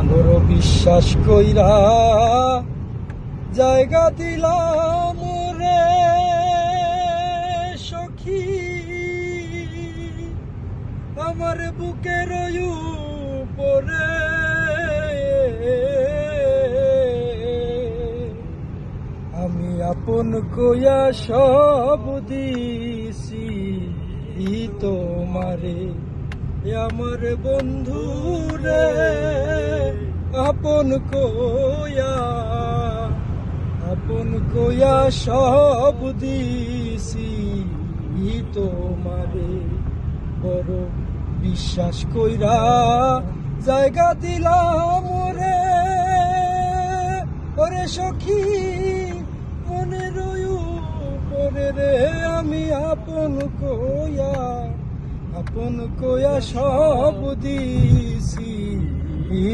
বড় বিশ্বাস কইরা জায়গা দিলাম রে সখী, আমার বুকের উপরে আমি আপন কইয়া সব দিছি তোমারে, আমার বন্ধু রে আপন কইয়া সব দিছি তোমারে, বড় বিশ্বাস কইরা জায়গা দিলাম রে ওরে সখী, মনের উপরে রে আমি আপন কইয়া সব দিছি